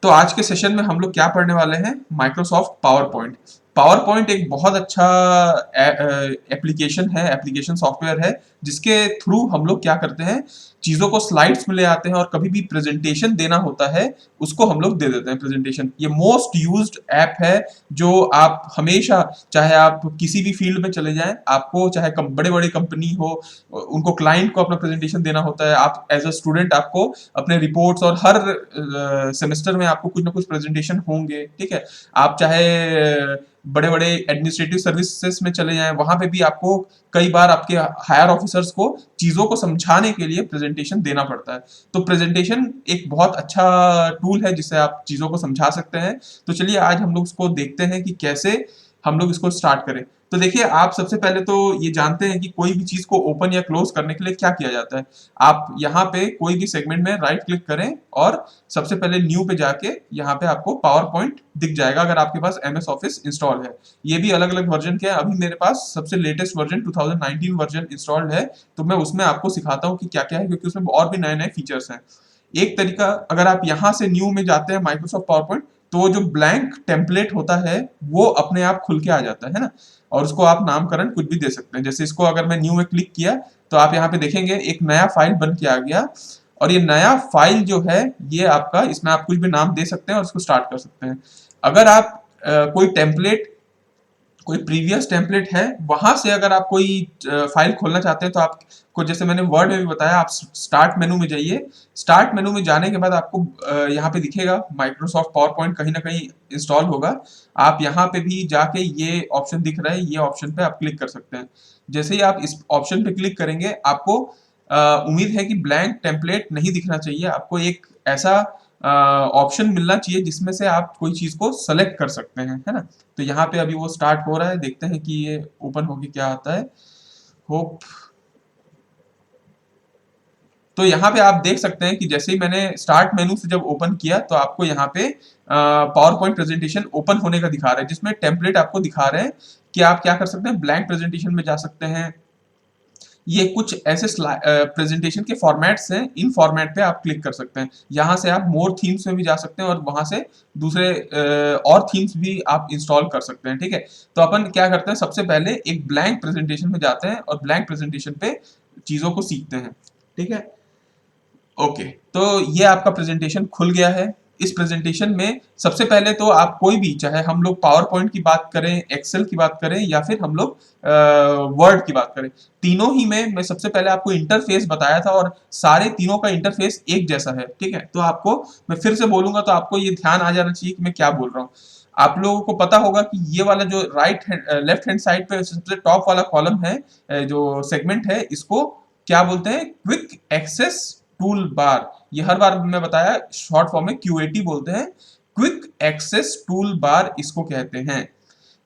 तो आज के सेशन में हम लोग क्या पढ़ने वाले हैं, Microsoft power point. Power point एक बहुत अच्छा एप्लीकेशन है, एप्लीकेशन सॉफ्टवेयर है, जिसके थ्रू हम लोग क्या करते हैं, चीजों को स्लाइड्स में ले आते हैं और कभी भी प्रेजेंटेशन देना होता है उसको हम लोग दे देते हैं प्रेजेंटेशन। ये मोस्ट यूज्ड ऐप है जो आप हमेशा, चाहे आप किसी भी फील्ड में चले जाएं, आपको चाहे बड़े बड़े कंपनी हो, उनको क्लाइंट को अपना प्रेजेंटेशन देना होता है, आप एज अ स्टूडेंट आपको अपने रिपोर्ट्स और हर सेमेस्टर में आपको कुछ ना कुछ प्रेजेंटेशन होंगे, ठीक है। आप चाहे बड़े बड़े एडमिनिस्ट्रेटिव सर्विसेज में चले जाएं, वहां पे भी आपको कई बार आपके हायर ऑफिसर्स को चीजों को समझाने के लिए प्रेजेंटेशन देना पड़ता है। तो प्रेजेंटेशन एक बहुत अच्छा टूल है जिससे आप चीजों को समझा सकते हैं। तो चलिए आज हम लोग उसको देखते हैं कि कैसे हम लोग इसको स्टार्ट करें। तो देखिए, आप सबसे पहले तो ये जानते हैं कि कोई भी चीज को ओपन या क्लोज करने के लिए क्या किया जाता है। आप यहाँ पे कोई भी सेगमेंट में राइट क्लिक करें और सबसे पहले न्यू पे जाके यहाँ पे आपको पावर पॉइंट दिख जाएगा अगर आपके पास एमएस ऑफिस इंस्टॉल है। ये भी अलग अलग वर्जन के हैं, अभी मेरे पास सबसे लेटेस्ट वर्जन 2019 वर्जन इंस्टॉल्ड है, तो मैं उसमें आपको सिखाता हूँ कि क्या क्या है, क्योंकि उसमें और भी नए नए फीचर्स हैं। एक तरीका, अगर आप यहाँ से न्यू में जाते हैं माइक्रोसॉफ्ट पावर पॉइंट, तो जो ब्लैंक टेम्पलेट होता है वो अपने आप खुल के आ जाता है ना, और उसको आप नामकरण कुछ भी दे सकते हैं। जैसे इसको अगर मैं न्यू में क्लिक किया तो आप यहाँ पे देखेंगे एक नया फाइल बन के आ गया, और ये नया फाइल जो है ये आपका, इसमें आप कुछ भी नाम दे सकते हैं और इसको स्टार्ट कर सकते हैं। अगर आप कोई टेम्पलेट, कोई प्रीवियस टेम्पलेट है, वहां से अगर आप कोई फाइल खोलना चाहते हैं तो आपको, जैसे मैंने वर्ड में भी बताया, आप स्टार्ट मेनू में जाइए। स्टार्ट मेनू में जाने के बाद आपको यहाँ पे दिखेगा माइक्रोसॉफ्ट पावर पॉइंट कहीं ना कहीं इंस्टॉल होगा। आप यहाँ पे भी जाके ये ऑप्शन दिख रहा है, ये ऑप्शन पे आप क्लिक कर सकते हैं। जैसे ही आप इस ऑप्शन पे क्लिक करेंगे, आपको उम्मीद है कि ब्लैंक टेम्पलेट नहीं दिखना चाहिए, आपको एक ऐसा ऑप्शन मिलना चाहिए जिसमें से आप कोई चीज को सेलेक्ट कर सकते हैं, है ना। तो यहाँ पे अभी वो स्टार्ट हो रहा है, देखते हैं कि ये ओपन होके क्या आता है। होप। तो यहाँ पे आप देख सकते हैं कि जैसे ही मैंने स्टार्ट मेनू से जब ओपन किया तो आपको यहाँ पे पावर पॉइंट प्रेजेंटेशन ओपन होने का दिखा रहा है, जिसमें टेम्पलेट आपको दिखा रहे हैं कि आप क्या कर सकते हैं, ब्लैंक प्रेजेंटेशन में जा सकते हैं। ये कुछ ऐसे प्रेजेंटेशन के फॉर्मेट्स हैं, इन फॉर्मेट पे आप क्लिक कर सकते हैं। यहाँ से आप मोर थीम्स में भी जा सकते हैं और वहां से दूसरे और थीम्स भी आप इंस्टॉल कर सकते हैं, ठीक है। तो अपन क्या करते हैं, सबसे पहले एक ब्लैंक प्रेजेंटेशन में जाते हैं और ब्लैंक प्रेजेंटेशन पे चीजों को सीखते हैं, ठीक है। ओके, तो ये आपका प्रेजेंटेशन खुल गया है। इस प्रेजेंटेशन में सबसे पहले तो आप कोई भी, चाहे हम लोग पावर पॉइंट की बात करें, एक्सेल की बात करें, या फिर हम लोग वर्ड की बात करें, तीनों ही में मैं सबसे पहले आपको इंटरफेस बताया था और सारे तीनों का इंटरफेस एक जैसा है, ठीक है। तो आपको मैं फिर से बोलूंगा तो आपको ये ध्यान आ जाना चाहिए कि मैं क्या बोल रहा हूँ। आप लोगों को पता होगा कि ये वाला जो लेफ्ट हैंड साइड पे सबसे टॉप वाला कॉलम है, जो सेगमेंट है, इसको क्या बोलते हैं, क्विक एक्सेस टूल बार। ये हर बार मैं बताया, शॉर्ट फॉर्म में क्यूएटी बोलते हैं, क्विक एक्सेस टूल बार इसको कहते हैं।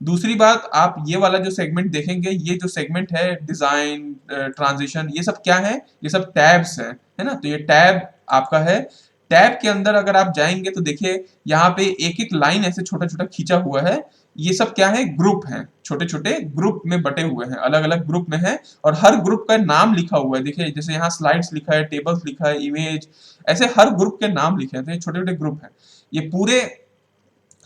दूसरी बात, आप ये वाला जो सेगमेंट देखेंगे, ये जो सेगमेंट है डिजाइन, ट्रांजिशन, ये सब क्या है, ये सब टैब्स हैं, है ना। तो ये टैब आपका है। टैब के अंदर अगर आप जाएंगे तो देखिए यहाँ पे एक एक लाइन ऐसे छोटा छोटा खींचा हुआ है। ये सब क्या है, ग्रुप हैं, छोटे छोटे ग्रुप में बटे हुए हैं, अलग अलग ग्रुप में है, और हर ग्रुप का नाम लिखा हुआ है। देखिए जैसे यहाँ स्लाइड्स लिखा है, टेबल्स लिखा है, इमेज, ऐसे हर ग्रुप के नाम लिखे हैं। तो ये छोटे छोटे ग्रुप हैं। ये पूरे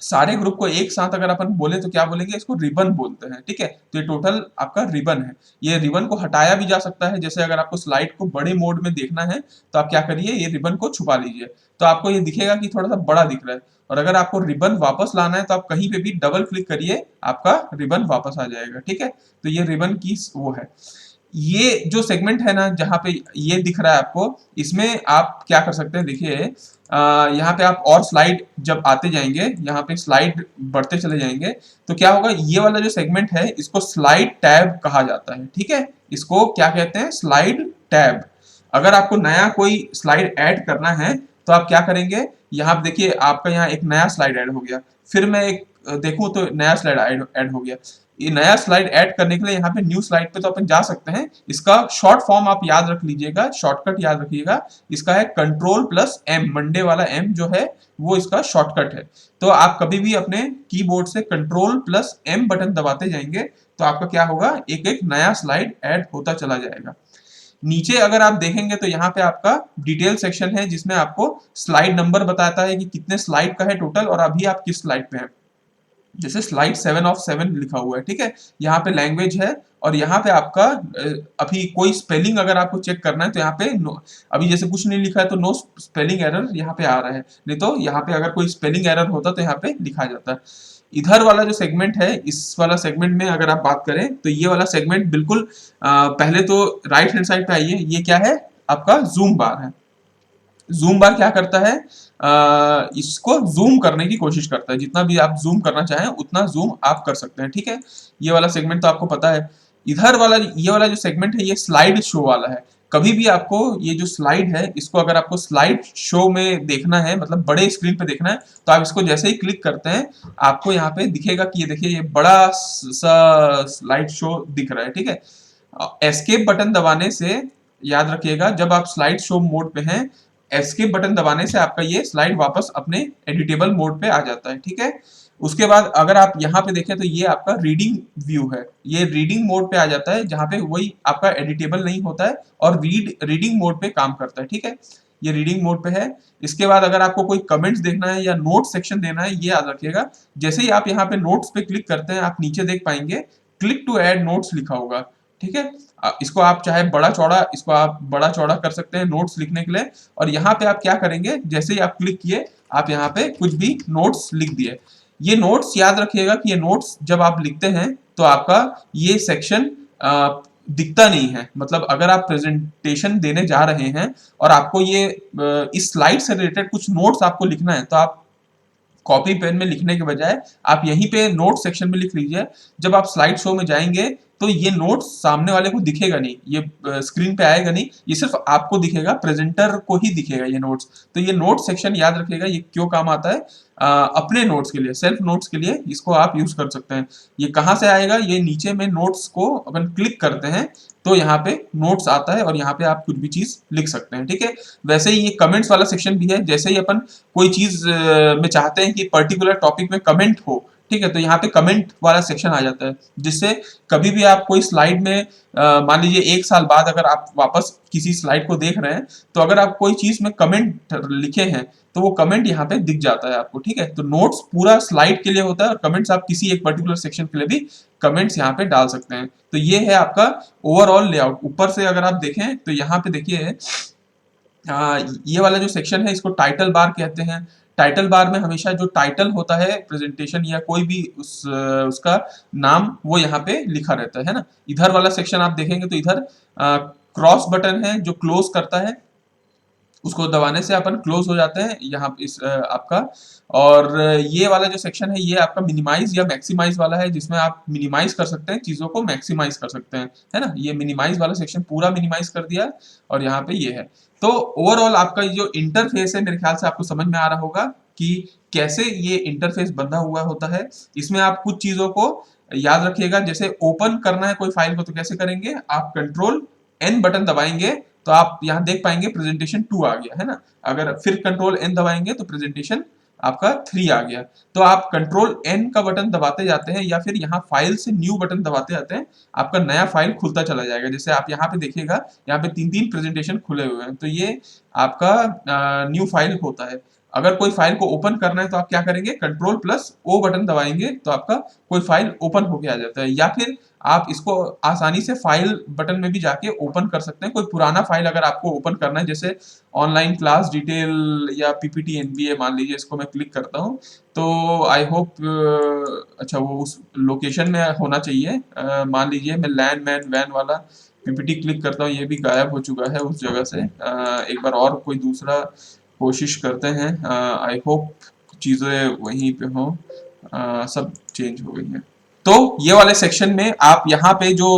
सारे ग्रुप को एक साथ अगर अपन बोले तो क्या बोलेंगे, इसको रिबन बोलते हैं, ठीक है। तो ये टोटल आपका रिबन है। ये रिबन को हटाया भी जा सकता है, जैसे अगर आपको स्लाइड को बड़े मोड में देखना है तो आप क्या करिए, ये रिबन को छुपा लीजिए, तो आपको ये दिखेगा कि थोड़ा सा बड़ा दिख रहा है। और अगर आपको रिबन वापस लाना है तो आप कहीं पे भी डबल क्लिक करिए, आपका रिबन वापस आ जाएगा, ठीक है। तो ये रिबन की वो है। ये जो सेगमेंट है ना, जहां पे ये दिख रहा है आपको, इसमें आप क्या कर सकते हैं, देखिए यहाँ पे आप और स्लाइड जब आते जाएंगे, यहाँ पे स्लाइड बढ़ते चले जाएंगे, तो क्या होगा, ये वाला जो सेगमेंट है इसको स्लाइड टैब कहा जाता है, ठीक है। इसको क्या कहते हैं, स्लाइड टैब। अगर आपको नया कोई स्लाइड ऐड करना है तो आप क्या करेंगे, यहाँ पे देखिए आपका यहाँ एक नया स्लाइड ऐड हो गया, फिर मैं एक देखूं तो नया स्लाइड ऐड हो गया। ये नया स्लाइड ऐड करने के लिए यहाँ पे न्यू स्लाइड पे तो अपन जा सकते हैं। इसका शॉर्ट फॉर्म आप याद रख लीजिएगा, शॉर्टकट याद रखिएगा, इसका है कंट्रोल प्लस एम, मंडे वाला एम जो है वो इसका शॉर्टकट है। तो आप कभी भी अपने कीबोर्ड से कंट्रोल प्लस एम बटन दबाते जाएंगे तो आपका क्या होगा, एक एक नया स्लाइड ऐड होता चला जाएगा। नीचे अगर आप देखेंगे तो यहाँ पे आपका डिटेल सेक्शन है जिसमें आपको स्लाइड नंबर बताता है कि कितने स्लाइड का है टोटल और अभी आप किस स्लाइड पे हैं। जैसे स्लाइड 7 of 7 लिखा हुआ है, ठीक है। यहाँ पे लैंग्वेज है और यहाँ पे आपका अभी कोई स्पेलिंग अगर आपको चेक करना है तो यहाँ पे अभी जैसे कुछ नहीं लिखा है तो नो स्पेलिंग एरर यहाँ पे आ रहा है, नहीं तो यहाँ पे अगर कोई स्पेलिंग एरर होता तो यहाँ पे लिखा जाता है। इधर वाला जो सेगमेंट है, इस वाला सेगमेंट में अगर आप बात करें तो ये वाला सेगमेंट बिल्कुल पहले तो राइट हैंड साइड पे आइए, ये क्या है आपका जूम बार है। जूम बार क्या करता है, इसको जूम करने की कोशिश करता है, जितना भी आप जूम करना चाहें उतना जूम आप कर सकते हैं, ठीक है। ये वाला सेगमेंट तो आपको पता है। इधर वाला ये वाला जो सेगमेंट है ये स्लाइड शो वाला है। कभी भी आपको ये जो स्लाइड है इसको अगर आपको स्लाइड शो में देखना है, मतलब बड़े स्क्रीन पे देखना है, तो आप इसको जैसे ही क्लिक करते हैं आपको यहाँ पे दिखेगा कि ये देखिए ये बड़ा सा स्लाइड शो दिख रहा है, ठीक है। एस्केप बटन दबाने से याद रखिएगा, जब आप स्लाइड शो मोड पे हैं एस्केप बटन दबाने से आपका ये स्लाइड वापस अपने एडिटेबल मोड पे आ जाता है, ठीक है। उसके बाद अगर आप यहाँ पे देखें तो ये आपका रीडिंग व्यू है, ये रीडिंग मोड पे आ जाता है जहाँ पे वही आपका एडिटेबल नहीं होता है और रीडिंग मोड पे काम करता है, ठीक है। ये रीडिंग मोड पे है। इसके बाद अगर आपको कोई कमेंट्स देखना है या नोट सेक्शन देना है, ये याद रखिएगा, जैसे ही आप यहाँ पे नोट्स पे क्लिक करते हैं आप नीचे देख पाएंगे क्लिक टू ऐड नोट्स लिखा होगा, ठीक है। इसको आप चाहे बड़ा चौड़ा, इसको आप बड़ा चौड़ा कर सकते हैं नोट्स लिखने के लिए। और यहाँ पे आप क्या करेंगे, जैसे ही आप क्लिक किए आप यहाँ पे कुछ भी नोट्स लिख दिए। ये नोट्स याद रखिएगा कि ये नोट्स जब आप लिखते हैं तो आपका ये सेक्शन दिखता नहीं है, मतलब अगर आप प्रेजेंटेशन देने जा रहे हैं और आपको ये इस स्लाइड से रिलेटेड कुछ नोट्स आपको लिखना है तो आप कॉपी पेन में लिखने के बजाय आप यहीं पे नोट सेक्शन में लिख लीजिए। जब आप स्लाइड शो में जाएंगे तो ये नोट्स सामने वाले को दिखेगा नहीं, ये स्क्रीन पे आएगा नहीं, ये सिर्फ आपको दिखेगा, प्रेजेंटर को ही दिखेगा ये नोट्स। तो ये नोट सेक्शन याद रखिएगा, ये क्यों काम आता है, अपने नोट्स के लिए, सेल्फ नोट्स के लिए इसको आप यूज कर सकते हैं। ये कहाँ से आएगा, ये नीचे में नोट्स को अपन क्लिक करते हैं तो यहाँ पे नोट्स आता है और यहाँ पे आप कुछ भी चीज लिख सकते हैं, ठीक है। वैसे ही ये कमेंट्स वाला सेक्शन भी है, जैसे ही अपन कोई चीज में चाहते हैं कि पर्टिकुलर टॉपिक में कमेंट हो, ठीक है, तो यहाँ पे कमेंट वाला सेक्शन आ जाता है, जिससे कभी भी आप कोई स्लाइड में मान लीजिए 1 साल बाद अगर आप वापस किसी स्लाइड को देख रहे हैं तो अगर आप कोई चीज में कमेंट लिखे हैं तो वो कमेंट यहाँ पे दिख जाता है आपको, ठीक है। तो नोट्स पूरा स्लाइड के लिए होता है और कमेंट्स आप किसी एक पर्टिकुलर सेक्शन के लिए भी कमेंट्स यहाँ पे डाल सकते हैं। तो ये है आपका ओवरऑल लेआउट। ऊपर से अगर आप देखें तो यहाँ पे देखिए ये वाला जो सेक्शन है इसको टाइटल बार कहते हैं। टाइटल बार में हमेशा जो टाइटल होता है प्रेजेंटेशन या कोई भी उसका नाम वो यहाँ पे लिखा रहता है ना। इधर वाला सेक्शन आप देखेंगे तो इधर क्रॉस बटन है जो क्लोज करता है, उसको दबाने से अपन क्लोज हो जाते हैं यहाँ इस आपका। और ये वाला जो सेक्शन है ये आपका मिनिमाइज या मैक्सिमाइज वाला है, जिसमें आप मिनिमाइज कर सकते हैं चीजों को, मैक्सिमाइज कर सकते हैं, है ना। ये मिनिमाइज वाला सेक्शन पूरा मिनिमाइज कर दिया है और यहाँ पे ये है। तो ओवरऑल आपका जो इंटरफेस है मेरे ख्याल से आपको समझ में आ रहा होगा कि कैसे ये इंटरफेस बंधा हुआ होता है। इसमें आप कुछ चीजों को याद रखिएगा, जैसे ओपन करना है कोई फाइल को तो कैसे करेंगे, आप कंट्रोल एन बटन दबाएंगे तो आप यहाँ देख पाएंगे प्रेजेंटेशन 2 आ गया है ना। अगर फिर कंट्रोल एन दबाएंगे तो प्रेजेंटेशन आपका 3 आ गया। तो आप कंट्रोल एन का बटन दबाते जाते हैं या फिर यहाँ फाइल से न्यू बटन दबाते जाते हैं, आपका नया फाइल खुलता चला जाएगा। जैसे आप यहाँ पे देखिएगा यहाँ पे 3 प्रेजेंटेशन खुले हुए हैं, तो ये आपका न्यू फाइल होता है। अगर कोई फाइल को ओपन करना है तो आप क्या करेंगे, कंट्रोल प्लस ओ बटन दबाएंगे तो आपका कोई फाइल ओपन होके आ जाता है। या फिर आप इसको आसानी से फाइल बटन में भी जाके ओपन कर सकते हैं। कोई पुराना फाइल अगर आपको ओपन करना है, जैसे ऑनलाइन क्लास डिटेल या पीपीटी एनबीए मान लीजिए, इसको मैं क्लिक करता हूँ तो आई होप अच्छा वो उस लोकेशन में होना चाहिए। मान लीजिए मैं लैंड मैन वैन वाला पीपीटी क्लिक करता हूँ, ये भी गायब हो चुका है उस जगह से। एक बार और कोई दूसरा कोशिश करते हैं, आई होप चीज़ें वहीं पे हों। सब चेंज हो गई है। तो ये वाले सेक्शन में आप यहाँ पे जो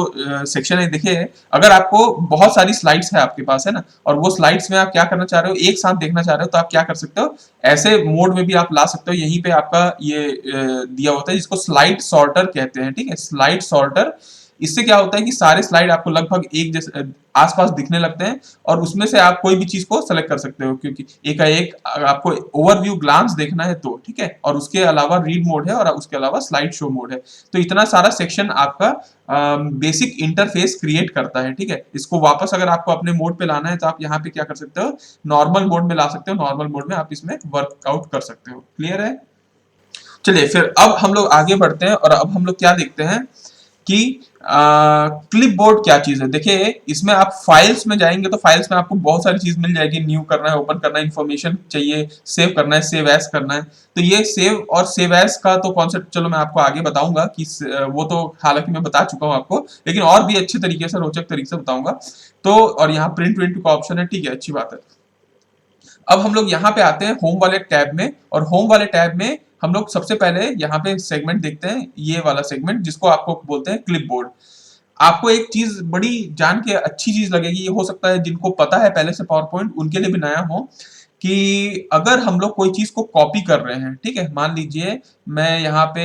सेक्शन है देखिए, अगर आपको बहुत सारी स्लाइड्स है आपके पास है ना, और वो स्लाइड्स में आप क्या करना चाह रहे हो, एक साथ देखना चाह रहे हो, तो आप क्या कर सकते हो, ऐसे मोड में भी आप ला सकते हो। यहीं पे आपका ये दिया होता है जिसको स्लाइड सॉर्टर कहते हैं, ठीक है। स्लाइड सॉर्टर इससे क्या होता है कि सारे स्लाइड आपको लगभग एक जैसे आसपास दिखने लगते हैं और उसमें से आप कोई भी चीज को सेलेक्ट कर सकते हो, क्योंकि एक का एक आपको ओवरव्यू ग्लांस देखना है तो ठीक है। और उसके अलावा रीड मोड है और उसके अलावा स्लाइड शो मोड है। तो इतना सारा सेक्शन आपका बेसिक इंटरफेस क्रिएट करता है, ठीक है। इसको वापस अगर आपको अपने मोड पे लाना है तो आप यहाँ पे क्या कर सकते हो, नॉर्मल मोड में ला सकते हो। नॉर्मल मोड में आप इसमें वर्कआउट कर सकते हो। क्लियर है? चलिए फिर अब हम लोग आगे बढ़ते हैं और अब हम लोग क्या देखते हैं कि क्लिप बोर्ड क्या चीज है। देखिए इसमें आप फाइल्स में जाएंगे तो फाइल्स में आपको बहुत सारी चीज मिल जाएगी। न्यू करना है, ओपन करना है, इन्फॉर्मेशन चाहिए, सेव करना है, सेव एज करना है। तो ये सेव और सेव एज का तो कॉन्सेप्ट चलो मैं आपको आगे बताऊंगा कि वो तो हालांकि मैं बता चुका हूं आपको, लेकिन और भी अच्छे तरीके से, रोचक तरीके से बताऊंगा। तो और यहाँ प्रिंट विंट का ऑप्शन है, ठीक है, अच्छी बात है। अब हम लोग यहाँ पे आते हैं होम वाले टैब में, और होम वाले टैब में हम लोग सबसे पहले यहाँ पे सेगमेंट देखते हैं, ये वाला सेगमेंट जिसको आपको बोलते हैं क्लिपबोर्ड। आपको एक चीज बड़ी जान के अच्छी चीज लगेगी, ये हो सकता है जिनको पता है पहले से पावर पॉइंट उनके लिए भी नया हो, कि अगर हम लोग कोई चीज को कॉपी कर रहे हैं, ठीक है, मान लीजिए मैं यहाँ पे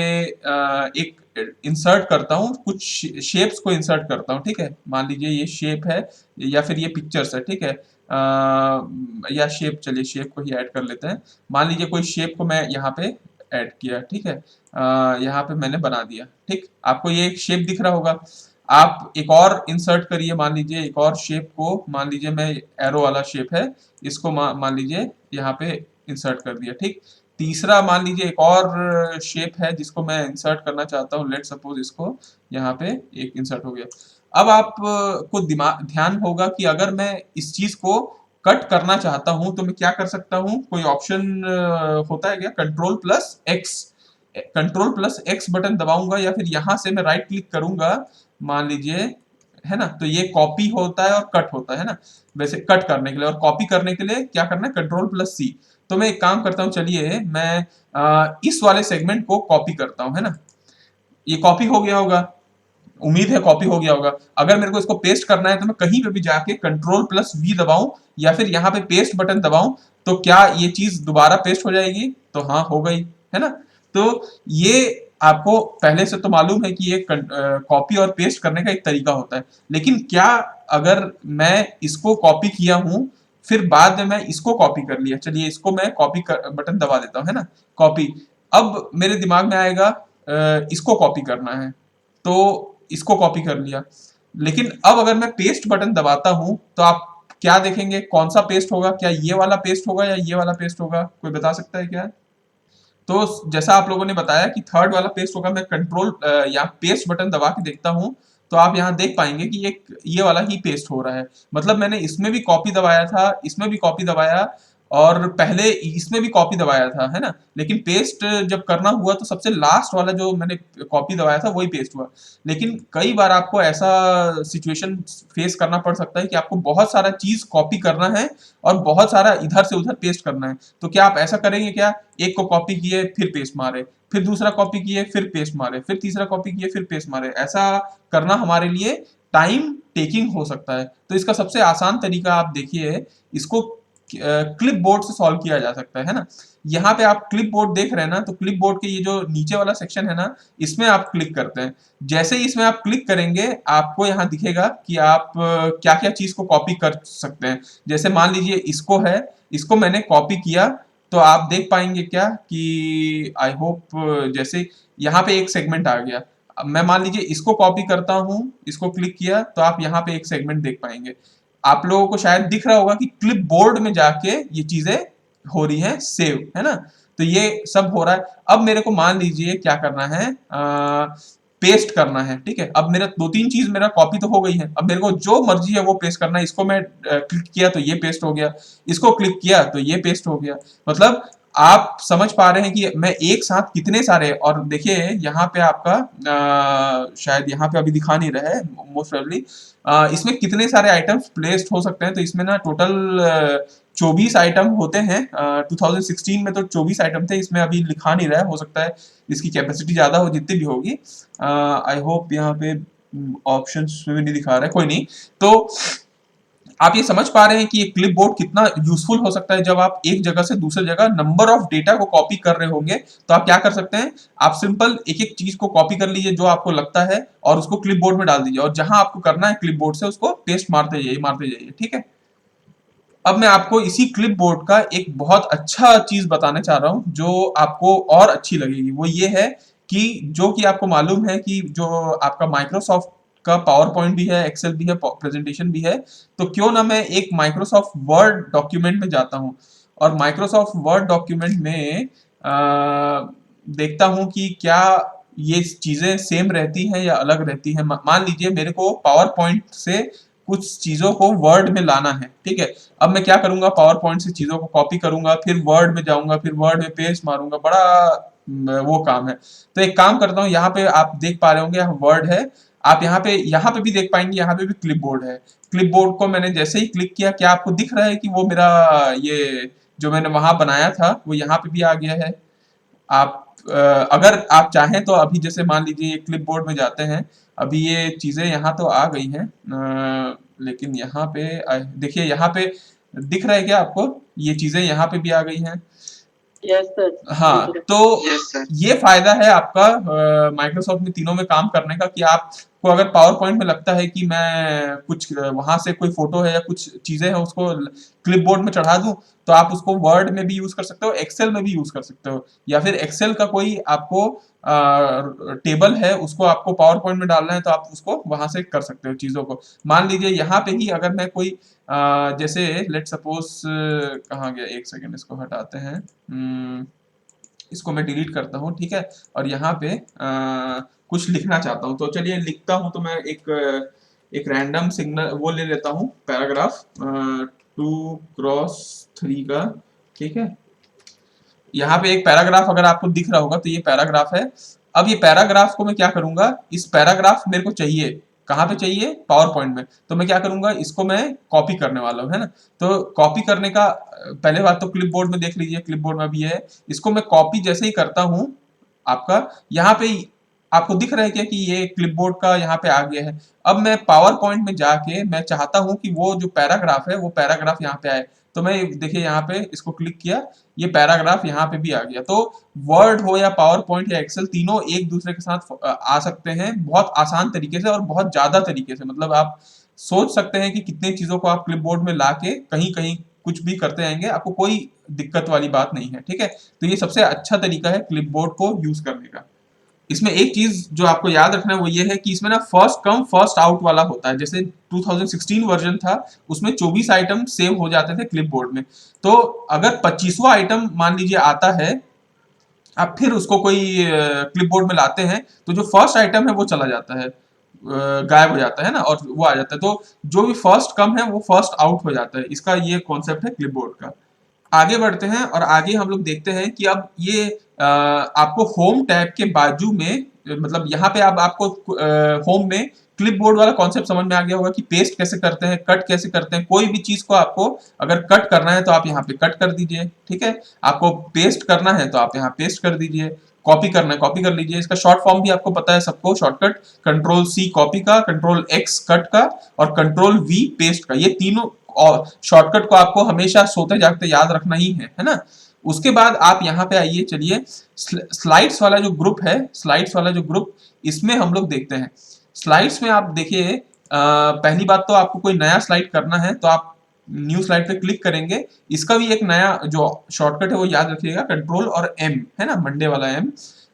एक इंसर्ट करता हूँ, कुछ शेप्स को इंसर्ट करता हूँ, ठीक है, मान लीजिए ये शेप है या फिर ये पिक्चर्स है, ठीक है, या शेप, चलिए शेप को ही ऐड कर लेते हैं। मान लीजिए कोई शेप को मैं यहाँ पे ऐड किया, ठीक है, यहाँ पे मैंने बना दिया, ठीक, आपको ये एक शेप दिख रहा होगा। आप एक और इंसर्ट करिए, मान लीजिए एक और शेप को, मान लीजिए मैं एरो वाला शेप है, इसको मान लीजिए यहाँ पे इंसर्ट कर दिया, ठीक। तीसरा मान लीजिए एक और शेप है जिसको मैं इंसर्ट करना चाहता हूँ, लेट सपोज इसको यहाँ पे एक इंसर्ट हो गया। अब आप को दिमाग ध्यान होगा कि अगर मैं इस चीज को कट करना चाहता हूं तो मैं क्या कर सकता हूं, कोई ऑप्शन होता है क्या, control plus X, control plus X button दबाऊंगा या फिर यहां से मैं राइट क्लिक करूंगा, मान लीजिए, है ना, तो ये कॉपी होता है और कट होता है ना। वैसे कट करने के लिए और कॉपी करने के लिए क्या करना है, कंट्रोल प्लस सी। तो मैं एक काम करता हूं, चलिए मैं इस वाले सेगमेंट को कॉपी करता हूं, है ना, ये कॉपी हो गया होगा, उम्मीद है कॉपी हो गया होगा। अगर मेरे को इसको पेस्ट करना है तो मैं कहीं पे भी जाके कंट्रोल प्लस वी दबाऊं या फिर यहाँ पे पेस्ट बटन दबाऊं, तो क्या ये चीज दोबारा पेस्ट हो जाएगी, तो हाँ हो गई, है ना। तो ये आपको पहले से तो मालूम है कि ये कॉपी और पेस्ट करने का एक तरीका होता है। लेकिन क्या अगर मैं इसको कॉपी किया हूं, फिर बाद में मैं इसको कॉपी कर लिया, चलिए इसको मैं कॉपी बटन दबा देता हूं, है ना, कॉपी। अब मेरे दिमाग में आएगा इसको कॉपी करना है, तो इसको कॉपी कर लिया। लेकिन अब अगर मैं पेस्ट बटन दबाता हूं तो आप क्या देखेंगे, कौन सा पेस्ट होगा, क्या ये वाला पेस्ट होगा या ये वाला पेस्ट होगा, कोई बता सकता है क्या? तो जैसा आप लोगों ने बताया कि थर्ड वाला पेस्ट होगा, मैं कंट्रोल या पेस्ट बटन दबा के देखता हूं तो आप यहां देख पाएंगे कि ये वाला ही पेस्ट हो रहा है। मतलब मैंने इसमें भी कॉपी दबाया था, इसमें भी कॉपी दबाया, और पहले इसमें भी कॉपी दबाया था, है ना, लेकिन पेस्ट जब करना हुआ तो सबसे लास्ट वाला जो मैंने कॉपी दबाया था वही पेस्ट हुआ। लेकिन कई बार आपको ऐसा सिचुएशन फेस करना पड़ सकता है कि आपको बहुत सारा चीज कॉपी करना है और बहुत सारा इधर से उधर पेस्ट करना है। तो क्या आप ऐसा करेंगे क्या, एक को कॉपी किए फिर पेस्ट मारे, फिर दूसरा कॉपी किए फिर पेस्ट मारे, फिर तीसरा कॉपी किए फिर पेस्ट मारे, ऐसा करना हमारे लिए टाइम टेकिंग हो सकता है। तो इसका सबसे आसान तरीका आप देखिए, इसको क्लिप बोर्ड से सॉल्व किया जा सकता है ना। यहाँ पे आप क्लिप बोर्ड देख रहे हैं ना, तो क्लिप बोर्ड के ये जो नीचे वाला सेक्शन है ना, इसमें आप क्लिक करते हैं। जैसे ही इसमें आप क्लिक करेंगे आपको यहाँ दिखेगा कि आप क्या क्या चीज को कॉपी कर सकते हैं। जैसे मान लीजिए इसको है, इसको मैंने कॉपी किया, तो आप देख पाएंगे क्या कि आई होप, जैसे यहाँ पे एक सेगमेंट आ गया। अब मैं मान लीजिए इसको कॉपी करता हूं, इसको क्लिक किया तो आप यहाँ पे एक सेगमेंट देख पाएंगे। आप लोगों को शायद दिख रहा होगा कि क्लिप बोर्ड में जाके ये चीजें हो रही हैं सेव, है ना। तो ये सब हो रहा है। अब मेरे को मान लीजिए क्या करना है, पेस्ट करना है, ठीक है। अब मेरा दो तीन चीज मेरा कॉपी तो हो गई है, अब मेरे को जो मर्जी है वो पेस्ट करना है। इसको मैं क्लिक किया तो ये पेस्ट हो गया, इसको क्लिक किया तो ये पेस्ट हो गया। मतलब आप समझ पा रहे हैं कि मैं एक साथ कितने सारे, और देखिए यहाँ पे आपका शायद यहाँ पे अभी दिखा नहीं रहा है मोस्ट प्रोबेबली, इसमें कितने सारे आइटम्स प्लेस्ड हो सकते हैं। तो इसमें ना टोटल 24 आइटम होते हैं। 2016 में तो 24 आइटम थे, इसमें अभी लिखा नहीं रहा है, हो सकता है इसकी कैपेसिटी ज्यादा हो, जितनी भी होगी। आई होप यहाँ पे ऑप्शंस में भी नहीं दिखा रहा है, कोई नहीं। तो आप ये समझ पा रहे हैं कि ये क्लिपबोर्ड कितना यूजफुल हो सकता है जब आप एक जगह से दूसरी जगह नंबर ऑफ डेटा को कॉपी कर रहे होंगे। तो आप क्या कर सकते हैं, आप सिंपल एक एक चीज को कॉपी कर लीजिए जो आपको लगता है और उसको क्लिपबोर्ड में डाल दीजिए, और जहां आपको करना है क्लिपबोर्ड से उसको पेस्ट मारते जाइए, ठीक है। अब मैं आपको इसी क्लिपबोर्ड का एक बहुत अच्छा चीज बताने चाह रहा हूं जो आपको और अच्छी लगेगी। वो ये है कि जो कि आपको मालूम है कि जो आपका माइक्रोसॉफ्ट का पावर पॉइंट भी है, एक्सेल भी है, प्रेजेंटेशन भी है, तो क्यों ना मैं एक माइक्रोसॉफ्ट वर्ड डॉक्यूमेंट में जाता हूं और माइक्रोसॉफ्ट वर्ड डॉक्यूमेंट में देखता हूं कि क्या ये चीजें सेम रहती हैं या अलग रहती हैं। मान लीजिए मेरे को पावर पॉइंट से कुछ चीजों को वर्ड में लाना है, ठीक है। अब मैं क्या करूंगा, पावर पॉइंट से चीजों को कॉपी करूंगा, फिर वर्ड में जाऊंगा, फिर वर्ड में पेस्ट मारूंगा, बड़ा वो काम है। तो एक काम करता हूँ, यहाँ पे आप देख पा रहे होंगे यहाँ वर्ड है, आप यहाँ पे भी देख पाएंगे, यहाँ पे भी क्लिपबोर्ड है। क्लिपबोर्ड को मैंने जैसे ही क्लिक किया, क्या आपको दिख रहा है कि वो मेरा ये जो मैंने वहां बनाया था वो यहाँ पे भी आ गया है। आप अगर आप चाहें तो अभी जैसे मान लीजिए क्लिपबोर्ड में जाते हैं, अभी ये चीजें यहाँ तो आ गई हैं, लेकिन यहाँ पे देखिए यहाँ पे दिख रहा है क्या आपको, ये चीजें यहाँ पे भी आ गई हैं। यस सर, हाँ, दिख रहा तो ये फायदा है आपका माइक्रोसॉफ्ट में तीनों में काम करने का कि आपको अगर पावर पॉइंट में लगता है कि मैं कुछ वहां से कोई फोटो है या कुछ चीजें हैं उसको क्लिपबोर्ड में चढ़ा दूं, तो आप उसको वर्ड में भी यूज कर सकते हो, एक्सेल में भी यूज कर सकते हो, या फिर एक्सेल का कोई आपको टेबल है उसको आपको पावर पॉइंट में डालना है तो आप उसको वहां से कर सकते हो चीजों को। मान लीजिए यहाँ पे ही अगर मैं कोई जैसे लेट सपोज कहाँ गया, एक सेकेंड इसको हटाते हैं, इसको मैं डिलीट करता हूँ, ठीक है। और यहाँ पे कुछ लिखना चाहता हूँ, तो चलिए लिखता हूँ। तो मैं एक रैंडम सिग्नल वो ले लेता हूँ, पैराग्राफ 2x3 का, ठीक है। यहाँ पे एक पैराग्राफ अगर आपको दिख रहा होगा तो ये पैराग्राफ है। अब ये पैराग्राफ को मैं क्या करूंगा, इस पैराग्राफ मेरे को चाहिए, कहाँ पे चाहिए, पावर पॉइंट में। तो मैं क्या करूंगा, इसको मैं कॉपी करने वाला हूँ, है ना। तो कॉपी करने का पहले बात तो क्लिपबोर्ड में देख लीजिए, क्लिपबोर्ड में भी है। इसको मैं कॉपी जैसे ही करता हूँ, आपका यहाँ पे आपको दिख रहा है क्या कि ये क्लिपबोर्ड का यहाँ पे आ गया है। अब मैं पावर पॉइंट में जाके मैं चाहता हूँ कि वो जो पैराग्राफ है वो पैराग्राफ यहाँ पे आए। तो मैं देखिए यहाँ पे इसको क्लिक किया, ये पैराग्राफ यहाँ पे भी आ गया। तो वर्ड हो या पावर पॉइंट या एक्सेल, तीनों एक दूसरे के साथ आ सकते हैं बहुत आसान तरीके से और बहुत ज्यादा तरीके से। मतलब आप सोच सकते हैं कि कितनी चीजों को आप क्लिपबोर्ड में लाके कहीं कहीं कुछ भी करते रहेंगे, आपको कोई दिक्कत वाली बात नहीं है, ठीक है। तो ये सबसे अच्छा तरीका है क्लिपबोर्ड को यूज करने का। इसमें एक चीज जो आपको याद रखना है वो ये है कि इसमें ना फर्स्ट कम फर्स्ट आउट वाला होता है। जैसे 2016 वर्जन था, उसमें 24 आइटम सेव हो जाते थे क्लिपबोर्ड में। तो अगर 25वां आइटम मान लीजिए आता है, आप फिर उसको कोई क्लिपबोर्ड में लाते हैं, तो जो फर्स्ट आइटम है वो चला जाता है, गायब हो जाता है ना, और वो आ जाता है। तो जो भी फर्स्ट कम है वो फर्स्ट आउट हो जाता है। इसका ये कॉन्सेप्ट है क्लिपबोर्ड का। आगे बढ़ते हैं और आगे हम लोग देखते हैं कि अब ये आपको होम टैब के बाजू में, मतलब यहाँ पे अब आपको होम में क्लिपबोर्ड वाला कॉन्सेप्ट समझ में आ गया होगा कि पेस्ट कैसे करते हैं, कट कैसे करते हैं। कोई भी चीज को आपको अगर कट करना है तो आप यहाँ पे कट कर दीजिए, ठीक है। आपको पेस्ट करना है तो आप यहाँ पेस्ट कर दीजिए, कॉपी करना है कॉपी कर लीजिए। इसका शॉर्ट फॉर्म भी आपको पता है सबको, शॉर्टकट कंट्रोल सी कॉपी का, कंट्रोल एक्स कट का और कंट्रोल वी पेस्ट का। ये तीनों और शॉर्टकट को आपको हमेशा सोते जागते याद रखना ही है ना। उसके बाद आप यहाँ पे आइए, चलिए स्लाइड्स वाला जो ग्रुप है, स्लाइड्स वाला जो ग्रुप, इसमें हम लोग देखते हैं। स्लाइड्स में आप देखिए, पहली बात तो आपको कोई नया स्लाइड करना है तो आप न्यू स्लाइड पे क्लिक करेंगे। इसका भी एक नया जो शॉर्टकट है वो याद रखिएगा, कंट्रोल और एम, है ना, मंडे वाला एम,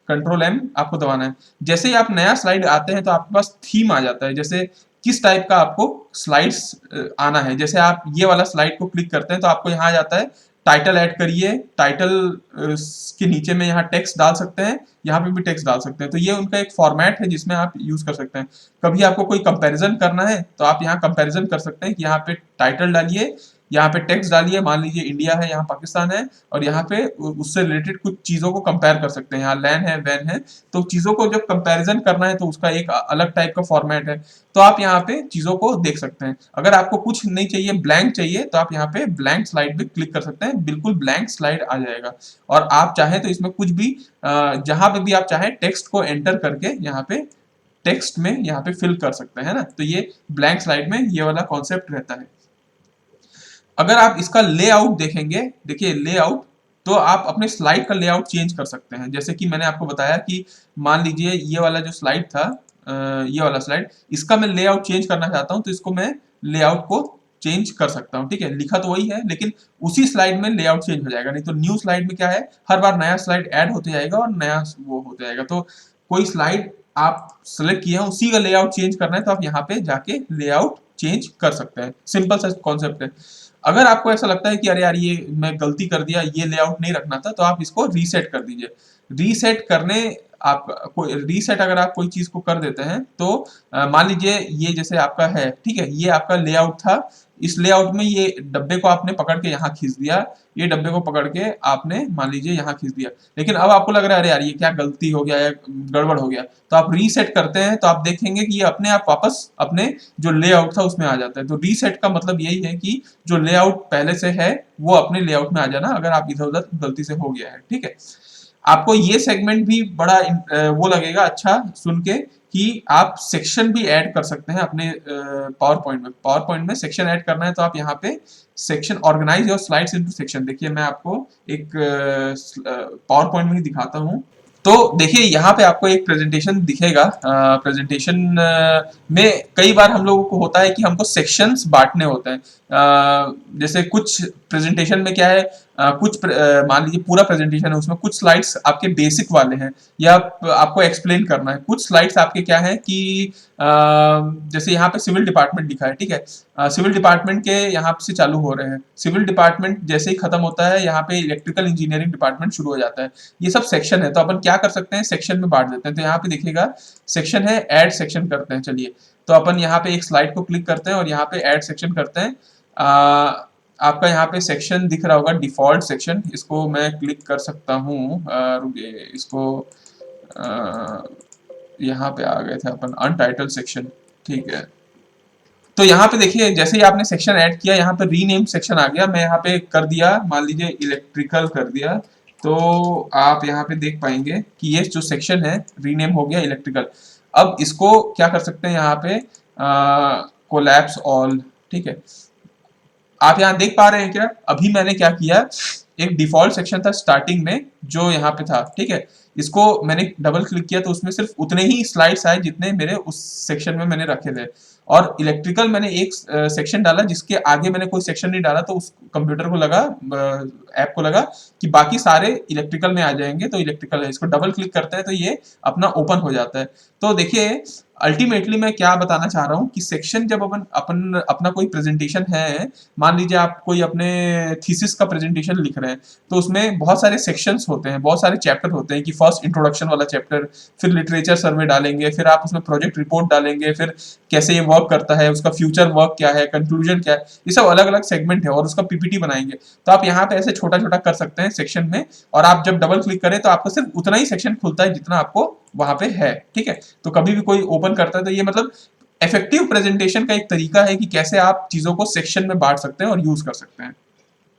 कंट्रोल एम आपको दबाना है। जैसे ही आप नया स्लाइड आते हैं तो आपके पास थीम आ जाता है, जैसे किस टाइप का आपको स्लाइड्स आना है। जैसे आप ये वाला स्लाइड को क्लिक करते हैं तो आपको यहाँ आ जाता है टाइटल ऐड करिए, टाइटल के नीचे में यहाँ टेक्स्ट डाल सकते हैं, यहाँ पे भी टेक्स्ट डाल सकते हैं। तो ये उनका एक फॉर्मेट है जिसमें आप यूज कर सकते हैं। कभी आपको कोई कंपैरिजन करना है तो आप यहाँ कंपैरिजन कर सकते हैं कि यहाँ पे टाइटल डालिए, यहाँ पे टेक्स्ट डालिए, मान लीजिए इंडिया है, यहाँ पाकिस्तान है, और यहाँ पे उससे रिलेटेड कुछ चीजों को कंपेयर कर सकते हैं। यहाँ लैन है, वैन है, तो चीजों को जब कंपैरिजन करना है तो उसका एक अलग टाइप का फॉर्मेट है। तो आप यहाँ पे चीजों को देख सकते हैं। अगर आपको कुछ नहीं चाहिए, ब्लैंक चाहिए, तो आप यहाँ पे ब्लैंक स्लाइड पे क्लिक कर सकते हैं, बिल्कुल ब्लैंक स्लाइड आ जाएगा। और आप चाहें तो इसमें कुछ भी जहां पे भी आप चाहें टेक्स्ट को एंटर करके यहाँ पे टेक्स्ट में यहाँ पे फिल कर सकते हैं ना। तो ये ब्लैंक स्लाइड में ये वाला कॉन्सेप्ट रहता है। अगर आप इसका लेआउट देखेंगे, देखिए लेआउट, तो आप अपने स्लाइड का लेआउट चेंज कर सकते हैं। जैसे कि मैंने आपको बताया कि मान लीजिए ये वाला जो स्लाइड था, ये वाला स्लाइड, इसका मैं लेआउट चेंज करना चाहता हूँ, तो इसको मैं लेआउट को चेंज कर सकता हूँ। ठीक है, लिखा तो वही है लेकिन उसी स्लाइड में लेआउट चेंज हो जाएगा। नहीं तो न्यू स्लाइड में क्या है, हर बार नया स्लाइड ऐड होते जाएगा और नया वो होता जाएगा। तो कोई स्लाइड आप सेलेक्ट किए हैं, उसी का लेआउट चेंज करना है, तो आप यहाँ पे जाके लेआउट चेंज कर सकते हैं। सिंपल सा कॉन्सेप्ट है। अगर आपको ऐसा लगता है कि अरे यार ये मैं गलती कर दिया, ये लेआउट नहीं रखना था, तो आप इसको रीसेट कर दीजिए। रीसेट करने आप कोई रीसेट अगर आप कोई चीज को कर देते हैं, तो मान लीजिए ये जैसे आपका है, ठीक है, ये आपका लेआउट था। इस लेआउट में ये डब्बे को आपने पकड़ के यहाँ खींच दिया, ये डब्बे को पकड़ के आपने मान लीजिए यहाँ खींच दिया, लेकिन अब आपको लग रहा है अरे यार ये क्या गलती हो गया या गड़बड़ हो गया, तो आप रीसेट करते हैं, तो आप देखेंगे कि ये अपने आप वापस अपने जो लेआउट था उसमें आ जाता है। तो रीसेट का मतलब यही है कि जो लेआउट पहले से है वो अपने लेआउट में आ जाना, अगर आप इधर उधर गलती से हो गया है। ठीक है, आपको ये सेगमेंट भी बड़ा वो लगेगा अच्छा सुन के कि आप सेक्शन भी ऐड कर सकते हैं अपने पावर पॉइंट में। पावर पॉइंट में सेक्शन ऐड करना है तो आप यहाँ पे section organise your slides into section, देखिए मैं आपको एक पावर पॉइंट में ही दिखाता हूँ। तो देखिए यहाँ पे आपको एक प्रेजेंटेशन दिखेगा। प्रेजेंटेशन में कई बार हम लोगों को होता है कि हमको सेक्शंस बांटने होते हैं। जैसे कुछ प्रेजेंटेशन में क्या है, मान लीजिए पूरा प्रेजेंटेशन है, उसमें कुछ स्लाइड्स आपके बेसिक वाले हैं या आपको एक्सप्लेन करना है। कुछ स्लाइड्स आपके क्या है कि जैसे यहाँ पे सिविल डिपार्टमेंट लिखा है, ठीक है, सिविल डिपार्टमेंट के यहाँ से चालू हो रहे हैं। सिविल डिपार्टमेंट जैसे ही खत्म होता है, यहाँ पे इलेक्ट्रिकल इंजीनियरिंग डिपार्टमेंट शुरू हो जाता है। ये सब सेक्शन है, तो अपन क्या कर सकते हैं, सेक्शन में बांट देते हैं। तो यहाँ पे देखिएगा सेक्शन है, ऐड सेक्शन करते हैं। चलिए, तो अपन यहाँ पे एक स्लाइड को क्लिक करते हैं और यहाँ पे ऐड सेक्शन करते हैं। आपका यहाँ पे सेक्शन दिख रहा होगा, डिफॉल्ट सेक्शन, इसको मैं क्लिक कर सकता हूँ। रुकिए, इसको यहाँ पे आ गए थे अपन, अनटाइटल सेक्शन। ठीक है, तो यहाँ पे देखिए जैसे ही आपने सेक्शन ऐड किया, यहाँ पे रीनेम सेक्शन आ गया। मैं यहाँ पे कर दिया, मान लीजिए इलेक्ट्रिकल कर दिया, तो आप यहाँ पे देख पाएंगे कि ये जो सेक्शन है रीनेम हो गया इलेक्ट्रिकल। अब इसको क्या कर सकते हैं, यहाँ पे कोलैप्स ऑल। ठीक है, आप यहाँ देख पा रहे हैं क्या, अभी मैंने क्या किया, एक डिफॉल्ट सेक्शन था स्टार्टिंग में जो यहाँ पे था, ठीक है, इसको मैंने डबल क्लिक किया तो उसमें सिर्फ उतने ही स्लाइड्स आए जितने मेरे उस सेक्शन में मैंने रखे थे। और इलेक्ट्रिकल मैंने एक सेक्शन डाला जिसके आगे मैंने कोई सेक्शन नहीं डाला, तो उस कंप्यूटर को लगा, ऐप को लगा कि बाकी सारे इलेक्ट्रिकल में आ जाएंगे, तो इलेक्ट्रिकल है। इसको डबल क्लिक करते हैं तो ये अपना ओपन हो जाता है। तो देखिए अल्टीमेटली मैं क्या बताना चाह रहा हूँ कि सेक्शन जब अपन अपन अपना कोई प्रेजेंटेशन है, मान लीजिए आप कोई अपने थीसिस का प्रेजेंटेशन लिख रहे हैं, तो उसमें बहुत सारे सेक्शंस होते हैं, बहुत सारे चैप्टर होते हैं कि फर्स्ट इंट्रोडक्शन वाला चैप्टर, फिर लिटरेचर सर्वे डालेंगे, फिर आप उसमें प्रोजेक्ट रिपोर्ट डालेंगे, फिर कैसे ये वर्क करता है, उसका फ्यूचर वर्क क्या है, कंक्लूजन क्या है, ये सब अलग अलग सेगमेंट है और उसका पीपीटी बनाएंगे। तो आप यहाँ पे ऐसे छोटा छोटा कर सकते हैं सेक्शन में, और आप जब डबल क्लिक करें तो आपको सिर्फ उतना ही सेक्शन खुलता है जितना आपको वहां पे है। ठीक है, तो कभी भी कोई ओपन करता है तो ये मतलब इफेक्टिव प्रेजेंटेशन का एक तरीका है कि कैसे आप चीजों को सेक्शन में बांट सकते हैं और यूज कर सकते हैं।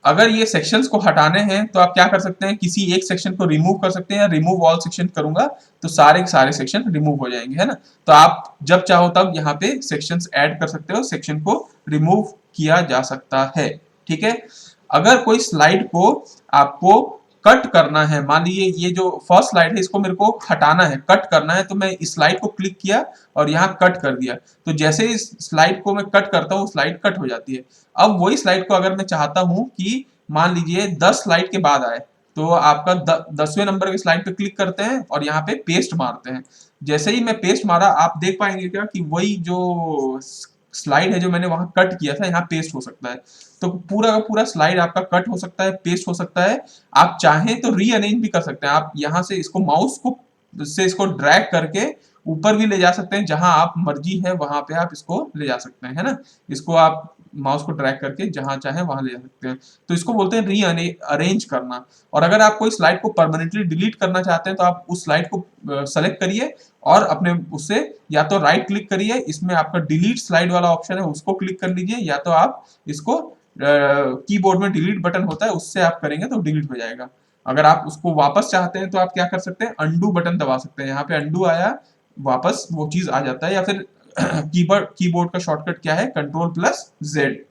अगर ये सेक्शंस को हटाने हैं तो आप क्या कर सकते हैं, किसी एक सेक्शन को रिमूव कर सकते हैं, या रिमूव ऑल सेक्शन करूंगा तो सारे के सारे सेक्शन रिमूव हो जाएंगे, है ना। तो आप जब चाहो तब यहाँ पे सेक्शंस ऐड कर सकते हो, सेक्शन को रिमूव किया जा सकता है। ठीक है, अगर कोई स्लाइड को आपको कट करना है, मान लीजिए ये जो फर्स्ट स्लाइड है इसको मेरे को हटाना है, कट करना है, तो मैं इस स्लाइड को क्लिक किया और यहाँ कट कर दिया, तो जैसे इस स्लाइड को मैं कट करता हूँ स्लाइड कट हो जाती है। अब वही स्लाइड को अगर मैं चाहता हूँ कि मान लीजिए 10 स्लाइड के बाद आए, तो आपका 10वें नंबर के स्लाइड पे क्लिक करते हैं और यहाँ पे पेस्ट मारते हैं। जैसे ही मैं पेस्ट मारा, आप देख पाएंगे क्या कि वही जो स्लाइड है जो मैंने वहां कट किया था यहाँ पेस्ट हो सकता है। तो पूरा का पूरा स्लाइड आपका कट हो सकता है, पेस्ट हो सकता है। आप चाहें तो रीअरेंज भी कर सकते हैं, आप यहाँ से इसको माउस को से इसको ड्रैग करके ऊपर भी ले जा सकते हैं, जहां आप मर्जी है वहां पे आप इसको ले जा सकते हैं, है ना। इसको आप माउस को ड्रैग करके जहां चाहे वहां ले जा सकते हैं, तो इसको बोलते हैं री अरेंज करना। और अगर आप कोई स्लाइड को परमानेंटली डिलीट करना चाहते हैं तो आप उस स्लाइड को सेलेक्ट करिए और अपने उससे या तो राइट क्लिक करिए, इसमें आपका डिलीट स्लाइड वाला ऑप्शन है उसको क्लिक कर लीजिए, या तो आप इसको कीबोर्ड में डिलीट बटन होता है उससे आप करेंगे तो डिलीट हो जाएगा। अगर आप उसको वापस चाहते हैं तो आप क्या कर सकते हैं, अंडू बटन दबा सकते हैं। यहाँ पे अंडू आया, वापस वो चीज आ जाता है, या फिर कीबोर्ड का शॉर्टकट क्या है, कंट्रोल प्लस जेड।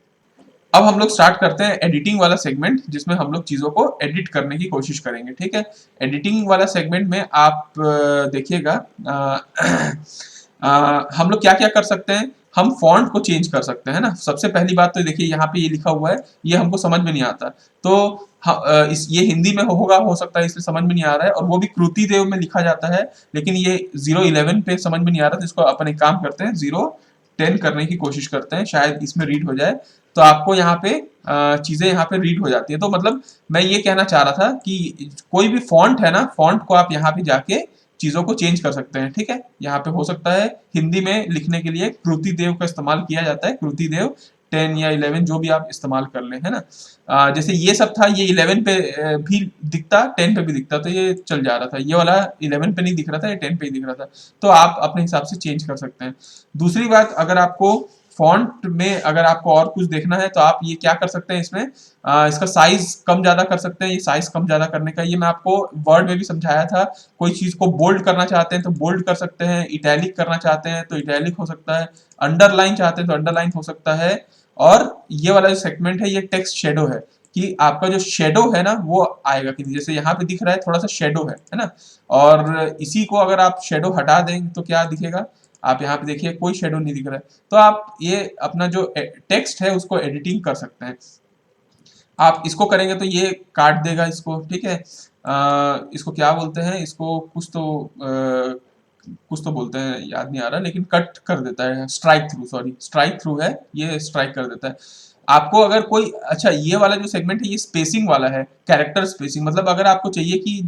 अब हम लोग स्टार्ट करते हैं एडिटिंग वाला सेगमेंट, जिसमें हम लोग चीजों को एडिट करने की कोशिश करेंगे। ठीक है, एडिटिंग वाला सेगमेंट में आप देखिएगा हम लोग क्या क्या कर सकते हैं। हम फॉन्ट को चेंज कर सकते हैं ना। सबसे पहली बात तो देखिए यहाँ पे ये लिखा हुआ है, ये हमको समझ में नहीं आता, तो ये हिंदी में होगा, हो सकता है इसलिए समझ में नहीं आ रहा है, और वो भी कृति देव में लिखा जाता है, लेकिन ये 011 पे समझ में नहीं आ रहा, तो इसको अपन एक काम करते हैं 010 करने की कोशिश करते हैं, शायद इसमें रीड हो जाए। तो आपको यहाँ पे चीजें यहाँ पे रीड हो जाती है। तो मतलब मैं ये कहना चाह रहा था कि कोई भी फॉन्ट है ना, फॉन्ट को आप यहाँ पे जाके चीजों को चेंज कर सकते हैं। ठीक है, यहाँ पे हो सकता है हिंदी में लिखने के लिए कृति देव का इस्तेमाल किया जाता है, कृति देव 10 या 11 जो भी आप इस्तेमाल कर लें, है ना। जैसे ये सब था, ये 11 पे भी दिखता, 10 पे भी दिखता, तो ये चल जा रहा था। ये वाला 11 पे नहीं दिख रहा था, ये 10 पे ही दिख रहा था, तो आप अपने हिसाब से चेंज कर सकते हैं। दूसरी बात, अगर आपको फॉन्ट में अगर आपको और कुछ देखना है तो आप ये क्या कर सकते हैं, इसमें इसका साइज कम ज्यादा कर सकते हैं। ये साइज कम ज्यादा करने का ये मैं आपको वर्ड में भी समझाया था। कोई चीज को बोल्ड करना चाहते हैं तो बोल्ड कर सकते हैं, इटैलिक करना चाहते हैं तो इटैलिक हो सकता है, अंडरलाइन चाहते हैं तो अंडरलाइन हो सकता है। और ये वाला जो सेगमेंट है, ये टेक्स्ट शेडो है, कि आपका जो शेडो है ना वो आएगा कि नहीं। जैसे यहाँ पे दिख रहा है थोड़ा सा शेडो है ना, और इसी को अगर आप शेडो हटा दें तो क्या दिखेगा, आप यहाँ पे देखिए कोई शेडो नहीं दिख रहा है। तो आप ये अपना जो टेक्स्ट है उसको एडिटिंग कर सकते हैं। आप इसको करेंगे तो ये काट देगा इसको। ठीक है, इसको क्या बोलते हैं, इसको कुछ तो बोलते हैं, याद नहीं आ रहा, लेकिन कट कर देता है, strike through, sorry strike through है, ये स्ट्राइक कर देता है। आपको अगर कोई, अच्छा ये वाला जो सेगमेंट है ये स्पेसिंग वाला है, कैरेक्टर स्पेसिंग, मतलब अगर आपको चाहिए कि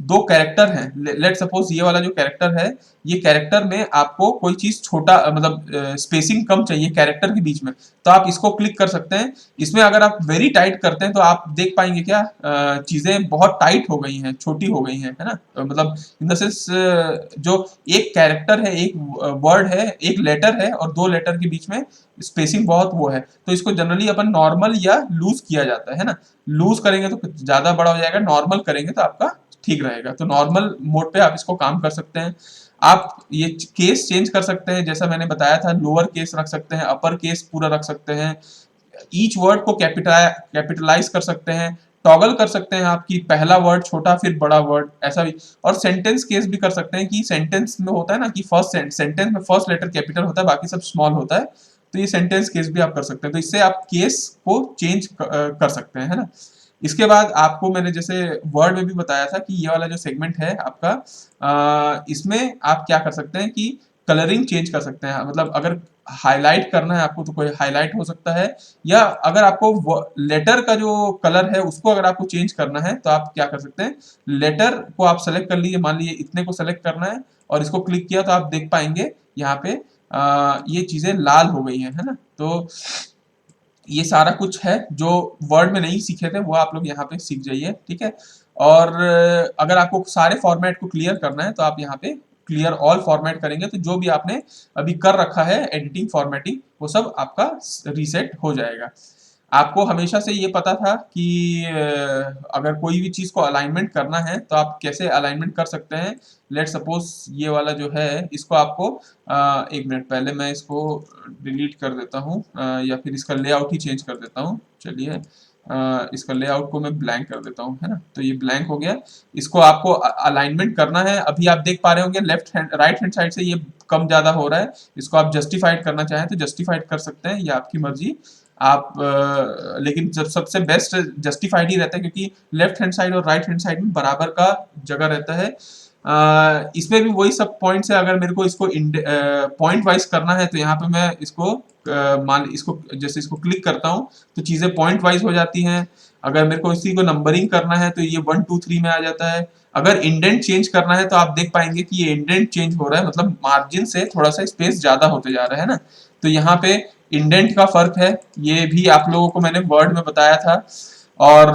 दो कैरेक्टर हैं, लेट सपोज ये वाला जो कैरेक्टर है, ये कैरेक्टर में आपको कोई चीज छोटा, मतलब स्पेसिंग कम चाहिए कैरेक्टर के बीच में, तो आप इसको क्लिक कर सकते हैं। इसमें अगर आप वेरी टाइट करते हैं तो आप देख पाएंगे क्या, चीजें बहुत टाइट हो गई हैं, छोटी हो गई हैं, है ना। मतलब इन द सेंस जो एक कैरेक्टर है, एक वर्ड है, एक लेटर है, और दो लेटर के बीच में स्पेसिंग बहुत वो है, तो इसको जनरली अपन नॉर्मल या लूज किया जाता है ना। लूज करेंगे तो ज्यादा बड़ा हो जाएगा, नॉर्मल करेंगे तो आपका ठीक रहेगा। तो नॉर्मल मोड पे आप इसको काम कर सकते हैं। आप ये केस चेंज कर सकते हैं, जैसा मैंने बताया था, लोअर केस रख सकते हैं, अपर केस पूरा रख सकते हैं, ईच वर्ड को कैपिटलाइज कर सकते हैं, टॉगल कर सकते हैं आपकी पहला वर्ड छोटा फिर बड़ा वर्ड, ऐसा भी। और सेंटेंस केस भी कर सकते हैं, कि सेंटेंस में होता है ना कि फर्स्ट सेंटेंस में फर्स्ट लेटर कैपिटल होता है, बाकी सब स्मॉल होता है, तो ये सेंटेंस केस भी आप कर सकते हैं। तो इससे आप केस को चेंज कर सकते हैं, है ना। इसके बाद आपको मैंने जैसे वर्ड में भी बताया था कि ये वाला जो सेगमेंट है आपका, इसमें आप क्या कर सकते हैं कि कलरिंग चेंज कर सकते हैं। मतलब अगर हाईलाइट करना है आपको तो कोई हाईलाइट हो सकता है, या अगर आपको लेटर का जो कलर है उसको अगर आपको चेंज करना है तो आप क्या कर सकते हैं, लेटर को आप सेलेक्ट कर लीजिए, मान लीजिए इतने को सेलेक्ट करना है, और इसको क्लिक किया तो आप देख पाएंगे यहाँ पे ये चीजें लाल हो गई हैं, है ना। तो ये सारा कुछ है जो वर्ड में नहीं सीखे थे, वो आप लोग यहाँ पे सीख जाइए। ठीक है, और अगर आपको सारे फॉर्मेट को क्लियर करना है तो आप यहाँ पे क्लियर ऑल फॉर्मेट करेंगे, तो जो भी आपने अभी कर रखा है एडिटिंग फॉर्मेटिंग, वो सब आपका रीसेट हो जाएगा। आपको हमेशा से ये पता था कि अगर कोई भी चीज को अलाइनमेंट करना है तो आप कैसे अलाइनमेंट कर सकते हैं। लेट सपोज ये वाला जो है, इसको आपको एक मिनट पहले मैं इसको डिलीट कर देता हूँ, या फिर इसका लेआउट ही चेंज कर देता हूँ। चलिए इसका लेआउट को मैं ब्लैंक कर देता हूँ, है ना। तो ये ब्लैंक हो गया। इसको आपको अलाइनमेंट करना है, अभी आप देख पा रहे होंगे left hand right hand side से ये कम ज्यादा हो रहा है। इसको आप जस्टिफाइड करना चाहें तो जस्टिफाइड कर सकते हैं, ये आपकी मर्जी। आप लेकिन जब सबसे बेस्ट जस्टिफाइड ही रहता है, क्योंकि लेफ्ट हैंड साइड और राइट हैंड साइड में बराबर का जगह रहता है। इसमें भी वही सब पॉइंट्स है। अगर मेरे को इसको पॉइंट वाइज करना है तो यहाँ पे मैं इसको मान इसको जैसे इसको क्लिक करता हूँ तो चीजें पॉइंट वाइज हो जाती हैं। अगर मेरे को इसी को नंबरिंग करना है तो ये 1 2 3 में आ जाता है। अगर इंडेंट चेंज करना है तो आप देख पाएंगे कि ये इंडेंट चेंज हो रहा है, मतलब मार्जिन से थोड़ा सा स्पेस ज्यादा होते जा रहा है ना। तो यहाँ पे इंडेंट का फर्क है, ये भी आप लोगों को मैंने वर्ड में बताया था। और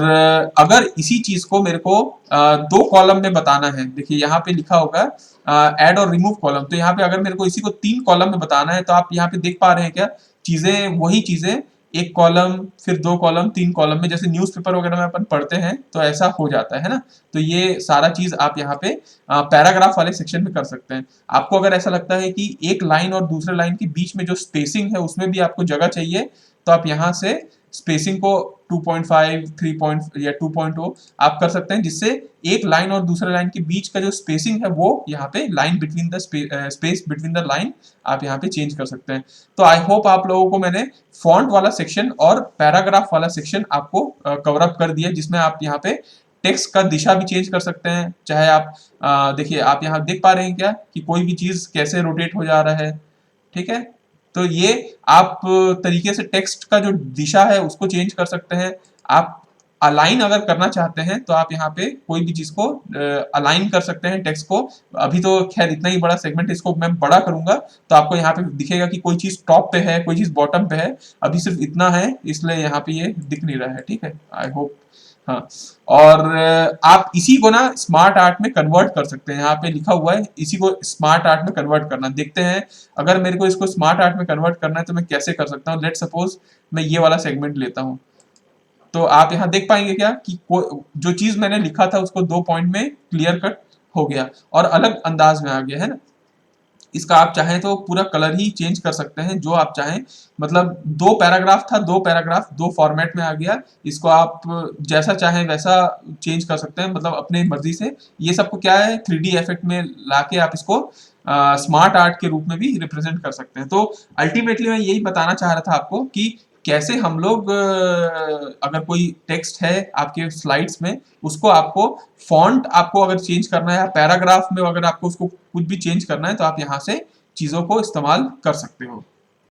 अगर इसी चीज को मेरे को दो कॉलम में बताना है, देखिए यहाँ पे लिखा होगा ऐड और रिमूव कॉलम, तो यहाँ पे अगर मेरे को इसी को 3 कॉलम में बताना है तो आप यहाँ पे देख पा रहे हैं क्या, चीजें वही चीजें एक कॉलम फिर 2 कॉलम 3 कॉलम में, जैसे न्यूज़पेपर वगैरह में अपन पढ़ते हैं तो ऐसा हो जाता है ना। तो ये सारा चीज आप यहाँ पे पैराग्राफ वाले सेक्शन में कर सकते हैं। आपको अगर ऐसा लगता है कि एक लाइन और दूसरे लाइन के बीच में जो स्पेसिंग है उसमें भी आपको जगह चाहिए, तो आप यहाँ से स्पेसिंग को 2.5, 3 या 2.0 आप कर सकते हैं, जिससे एक लाइन और दूसरे लाइन के बीच का जो स्पेसिंग है वो यहाँ पे line between the space between the line आप यहाँ पे चेंज कर सकते हैं। तो आई होप आप लोगों को मैंने फॉन्ट वाला सेक्शन और पैराग्राफ वाला सेक्शन आपको कवर अप कर दिया, जिसमें आप यहाँ पे टेक्स्ट का दिशा भी चेंज कर सकते हैं। चाहे आप देखिए, आप यहाँ देख पा रहे हैं क्या कि कोई भी चीज कैसे रोटेट हो जा रहा है, ठीक है। तो ये आप तरीके से टेक्स्ट का जो दिशा है उसको चेंज कर सकते हैं। आप अलाइन अगर करना चाहते हैं तो आप यहाँ पे कोई भी चीज को अलाइन कर सकते हैं टेक्स्ट को। अभी तो खैर इतना ही बड़ा सेगमेंट, इसको मैं बड़ा करूंगा तो आपको यहाँ पे दिखेगा कि कोई चीज टॉप पे है, कोई चीज बॉटम पे है। अभी सिर्फ इतना है, इसलिए यहाँ पे ये दिख नहीं रहा है, ठीक है। आई होप, हाँ। और आप इसी को ना स्मार्ट आर्ट में कन्वर्ट कर सकते हैं। यहाँ पे लिखा हुआ है इसी को स्मार्ट आर्ट में कन्वर्ट करना। देखते हैं अगर मेरे को इसको स्मार्ट आर्ट में कन्वर्ट करना है तो मैं कैसे कर सकता हूँ। लेट सपोज मैं ये वाला सेगमेंट लेता हूँ, तो आप यहाँ देख पाएंगे क्या कि जो चीज मैंने लिखा था उसको 2 पॉइंट में क्लियर कट हो गया और अलग अंदाज में आ गया, है ना। इसका आप चाहें तो पूरा कलर ही चेंज कर सकते हैं, जो आप चाहें। मतलब 2 पैराग्राफ था, 2 पैराग्राफ 2 फॉर्मेट में आ गया। इसको आप जैसा चाहें वैसा चेंज कर सकते हैं, मतलब अपने मर्जी से। ये सबको क्या है, 3D इफेक्ट में लाके आप इसको स्मार्ट आर्ट के रूप में भी रिप्रेजेंट कर सकते हैं। तो अल्टीमेटली मैं यही बताना चाह रहा था आपको कि कैसे हम लोग अगर कोई टेक्स्ट है आपके स्लाइड्स में, उसको आपको फॉन्ट आपको अगर चेंज करना है, पैराग्राफ में अगर आपको उसको कुछ भी चेंज करना है, तो आप यहाँ से चीजों को इस्तेमाल कर सकते हो।